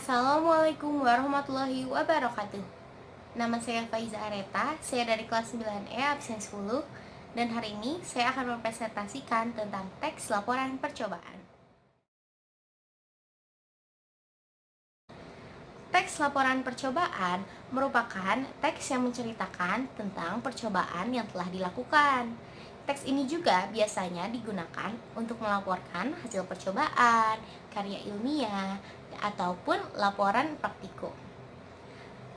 Assalamualaikum warahmatullahi wabarakatuh. Nama saya Faiza Areta, saya dari kelas 9E absen 10 dan hari ini saya akan mempresentasikan tentang teks laporan percobaan. Teks laporan percobaan merupakan teks yang menceritakan tentang percobaan yang telah dilakukan. Teks ini juga biasanya digunakan untuk melaporkan hasil percobaan, karya ilmiah, ataupun laporan praktikum.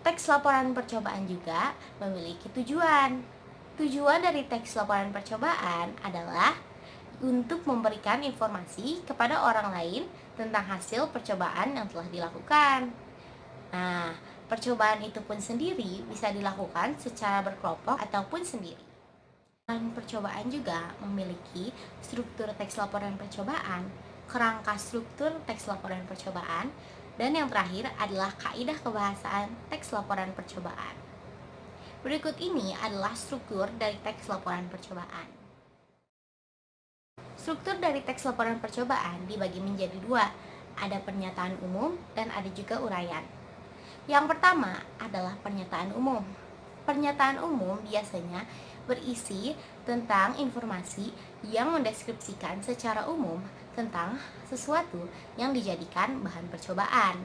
Teks laporan percobaan juga memiliki tujuan. Tujuan dari teks laporan percobaan adalah untuk memberikan informasi kepada orang lain tentang hasil percobaan yang telah dilakukan. Nah, percobaan itu pun sendiri bisa dilakukan secara berkelompok ataupun sendiri. Percobaan juga memiliki struktur teks laporan percobaan, kerangka struktur teks laporan percobaan, dan yang terakhir adalah kaidah kebahasaan teks laporan percobaan. Berikut ini adalah struktur dari teks laporan percobaan. Struktur dari teks laporan percobaan dibagi menjadi dua, ada pernyataan umum dan ada juga uraian. Yang pertama adalah pernyataan umum. Pernyataan umum biasanya berisi tentang informasi yang mendeskripsikan secara umum tentang sesuatu yang dijadikan bahan percobaan.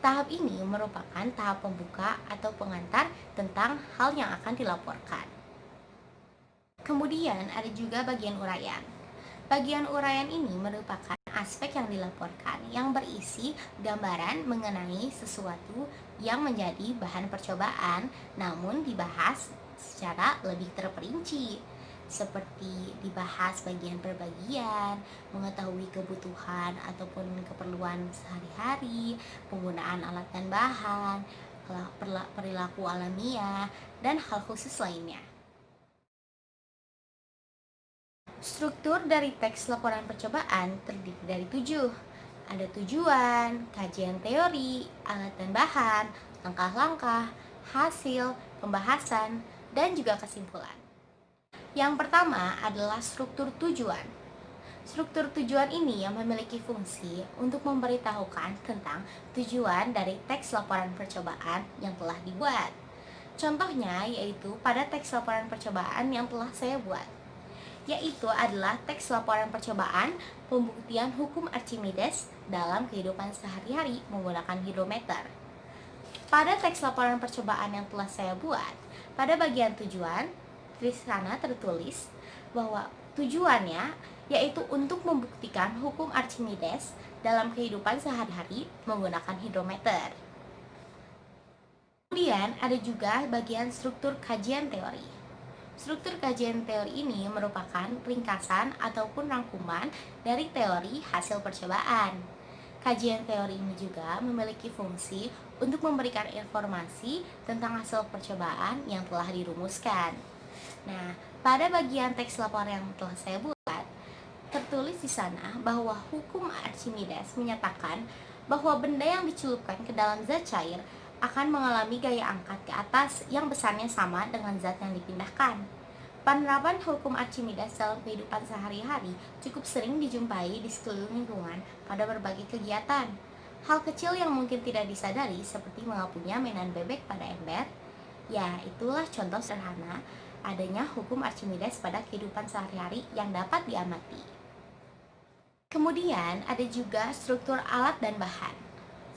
Tahap ini merupakan tahap pembuka atau pengantar tentang hal yang akan dilaporkan. Kemudian ada juga bagian uraian. Bagian uraian ini merupakan aspek yang dilaporkan yang berisi gambaran mengenai sesuatu yang menjadi bahan percobaan namun dibahas secara lebih terperinci, seperti dibahas bagian per bagian, mengetahui kebutuhan ataupun keperluan sehari-hari, penggunaan alat dan bahan, perilaku alamiah, dan hal khusus lainnya. Struktur dari teks laporan percobaan terdiri dari 7. Ada tujuan, kajian teori, alat dan bahan, langkah-langkah, hasil, pembahasan, dan juga kesimpulan. Yang pertama adalah struktur tujuan. Struktur tujuan ini yang memiliki fungsi untuk memberitahukan tentang tujuan dari teks laporan percobaan yang telah dibuat. Contohnya yaitu pada teks laporan percobaan yang telah saya buat, yaitu adalah teks laporan percobaan pembuktian hukum Archimedes dalam kehidupan sehari-hari menggunakan hidrometer. Pada teks laporan percobaan yang telah saya buat, pada bagian tujuan, di sana tertulis bahwa tujuannya yaitu untuk membuktikan hukum Archimedes dalam kehidupan sehari-hari menggunakan hidrometer. Kemudian ada juga bagian struktur kajian teori. Struktur kajian teori ini merupakan ringkasan ataupun rangkuman dari teori hasil percobaan. Kajian teori ini juga memiliki fungsi untuk memberikan informasi tentang hasil percobaan yang telah dirumuskan. Nah, pada bagian teks laporan yang telah saya buat, tertulis di sana bahwa hukum Archimedes menyatakan bahwa benda yang dicelupkan ke dalam zat cair akan mengalami gaya angkat ke atas yang besarnya sama dengan zat yang dipindahkan. Penerapan hukum Archimedes dalam kehidupan sehari-hari cukup sering dijumpai di sekeliling lingkungan pada berbagai kegiatan. Hal kecil yang mungkin tidak disadari seperti mengapunya mainan bebek pada ember, ya itulah contoh sederhana adanya hukum Archimedes pada kehidupan sehari-hari yang dapat diamati. Kemudian ada juga struktur alat dan bahan.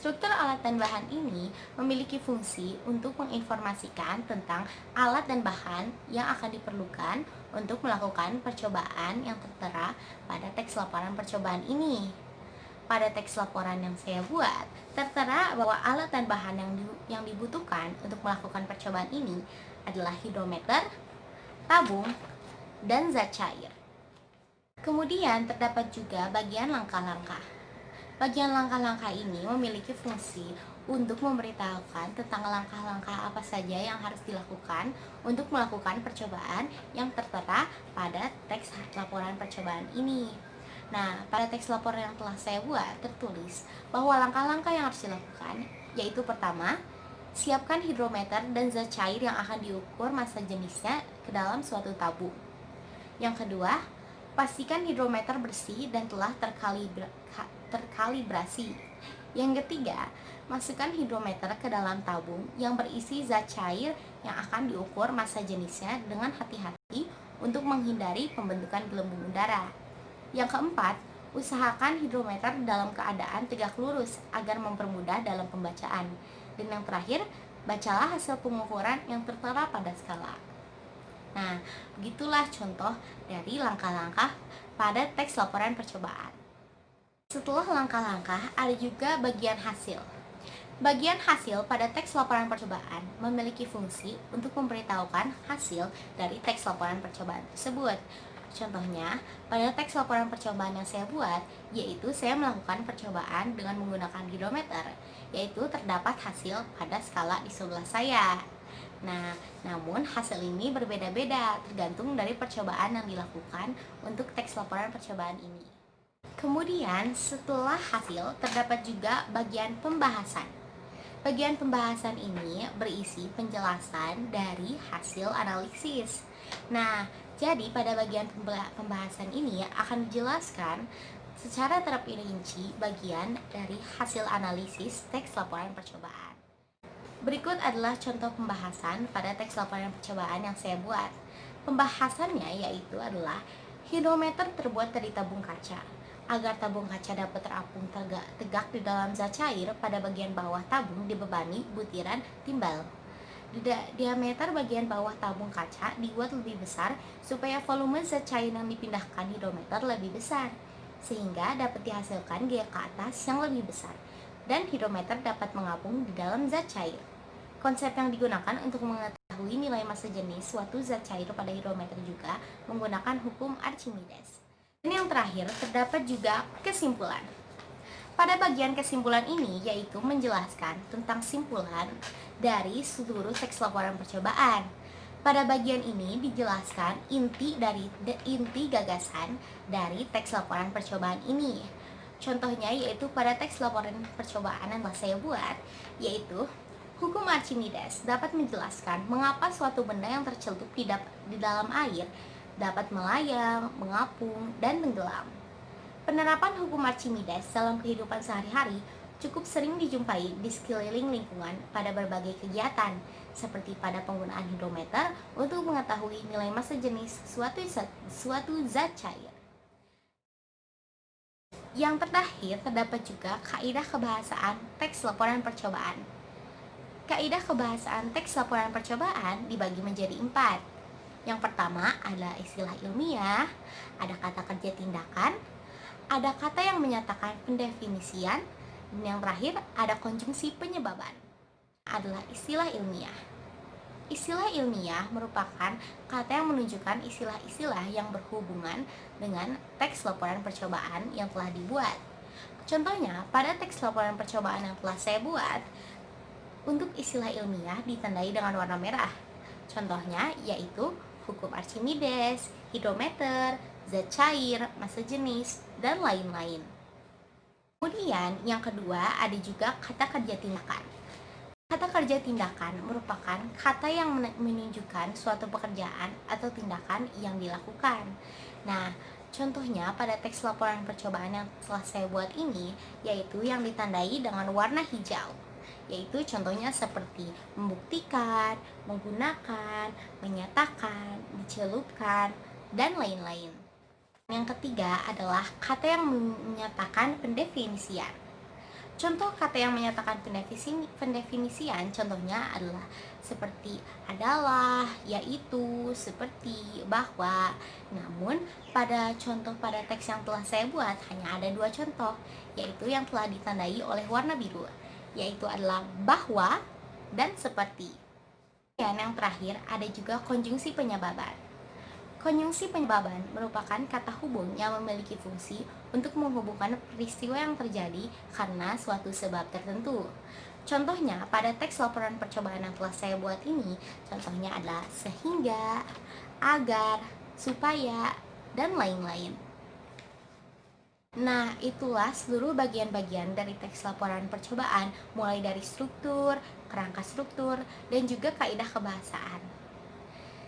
Struktur alat dan bahan ini memiliki fungsi untuk menginformasikan tentang alat dan bahan yang akan diperlukan untuk melakukan percobaan yang tertera pada teks laporan percobaan ini. Pada teks laporan yang saya buat, tertera bahwa alat dan bahan yang dibutuhkan untuk melakukan percobaan ini adalah hidrometer, tabung, dan zat cair. Kemudian terdapat juga bagian langkah-langkah. Bagian langkah-langkah ini memiliki fungsi untuk memberitahukan tentang langkah-langkah apa saja yang harus dilakukan untuk melakukan percobaan yang tertera pada teks laporan percobaan ini. Nah, pada teks laporan yang telah saya buat tertulis bahwa langkah-langkah yang harus dilakukan yaitu pertama, siapkan hidrometer dan zat cair yang akan diukur massa jenisnya ke dalam suatu tabung. Yang kedua, pastikan hidrometer bersih dan telah terkalibrasi. Yang ketiga, Masukkan hidrometer ke dalam tabung yang berisi zat cair yang akan diukur massa jenisnya dengan hati-hati untuk menghindari pembentukan gelembung udara. Yang keempat, usahakan hidrometer dalam keadaan tegak lurus agar mempermudah dalam pembacaan. Dan yang terakhir, bacalah hasil pengukuran yang tertera pada skala. Nah, begitulah contoh dari langkah-langkah pada teks laporan percobaan. Setelah langkah-langkah, ada juga bagian hasil. Bagian hasil pada teks laporan percobaan memiliki fungsi untuk memberitahukan hasil dari teks laporan percobaan tersebut. Contohnya, pada teks laporan percobaan yang saya buat, yaitu saya melakukan percobaan dengan menggunakan hidrometer, yaitu terdapat hasil pada skala di sebelah saya. Nah, namun hasil ini berbeda-beda tergantung dari percobaan yang dilakukan untuk teks laporan percobaan ini. Kemudian, setelah hasil, terdapat juga bagian pembahasan. Bagian pembahasan ini berisi penjelasan dari hasil analisis. Nah, jadi pada bagian pembahasan ini akan dijelaskan secara terperinci bagian dari hasil analisis teks laporan percobaan. Berikut adalah contoh pembahasan pada teks laporan percobaan yang saya buat. Pembahasannya yaitu adalah hidrometer terbuat dari tabung kaca. Agar tabung kaca dapat terapung tegak di dalam zat cair, pada bagian bawah tabung dibebani butiran timbal. Diameter bagian bawah tabung kaca dibuat lebih besar supaya volume zat cair yang dipindahkan hidrometer lebih besar, sehingga dapat dihasilkan gaya ke atas yang lebih besar, dan hidrometer dapat mengapung di dalam zat cair. Konsep yang digunakan untuk mengetahui nilai massa jenis suatu zat cair pada hidrometer juga menggunakan hukum Archimedes. Dan yang terakhir, terdapat juga kesimpulan. Pada bagian kesimpulan ini yaitu menjelaskan tentang simpulan dari seluruh teks laporan percobaan. Pada bagian ini dijelaskan inti gagasan dari teks laporan percobaan ini. Contohnya yaitu pada teks laporan percobaan yang saya buat, yaitu hukum Archimedes dapat menjelaskan mengapa suatu benda yang tercelup di dalam air dapat melayang, mengapung, dan tenggelam. Penerapan hukum Archimedes dalam kehidupan sehari-hari cukup sering dijumpai di sekeliling lingkungan pada berbagai kegiatan, seperti pada penggunaan hidrometer untuk mengetahui nilai massa jenis suatu zat cair. Yang terakhir, terdapat juga kaidah kebahasaan teks laporan percobaan. Kaidah kebahasaan teks laporan percobaan dibagi menjadi 4. Yang pertama adalah istilah ilmiah, ada kata kerja tindakan, ada kata yang menyatakan pendefinisian, dan yang terakhir ada konjungsi penyebaban. Adalah istilah ilmiah. Istilah ilmiah merupakan kata yang menunjukkan istilah-istilah yang berhubungan dengan teks laporan percobaan yang telah dibuat. Contohnya, pada teks laporan percobaan yang telah saya buat, untuk istilah ilmiah ditandai dengan warna merah. Contohnya yaitu hukum Archimedes, hidrometer, zat cair, massa jenis, dan lain-lain. Kemudian yang kedua ada juga kata kerja tindakan. Kata kerja tindakan merupakan kata yang menunjukkan suatu pekerjaan atau tindakan yang dilakukan. Nah, contohnya pada teks laporan percobaan yang telah saya buat ini, yaitu yang ditandai dengan warna hijau, yaitu contohnya seperti membuktikan, menggunakan, menyatakan, dicelupkan, dan lain-lain. Yang ketiga adalah kata yang menyatakan pendefinisian. Contoh kata yang menyatakan pendefinisian contohnya adalah seperti adalah, yaitu, seperti, bahwa. Namun pada teks yang telah saya buat hanya ada 2 contoh, yaitu yang telah ditandai oleh warna biru, yaitu adalah bahwa dan seperti. Dan yang terakhir ada juga konjungsi penyebaban. Konjungsi penyebaban merupakan kata hubung yang memiliki fungsi untuk menghubungkan peristiwa yang terjadi karena suatu sebab tertentu. Contohnya pada teks laporan percobaan yang telah saya buat ini, contohnya adalah sehingga, agar, supaya, dan lain-lain. Nah, itulah seluruh bagian-bagian dari teks laporan percobaan, mulai dari struktur, kerangka struktur, dan juga kaidah kebahasaan.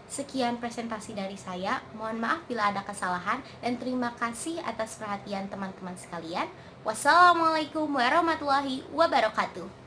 Sekian presentasi dari saya, mohon maaf bila ada kesalahan, dan terima kasih atas perhatian teman-teman sekalian. Wassalamualaikum warahmatullahi wabarakatuh.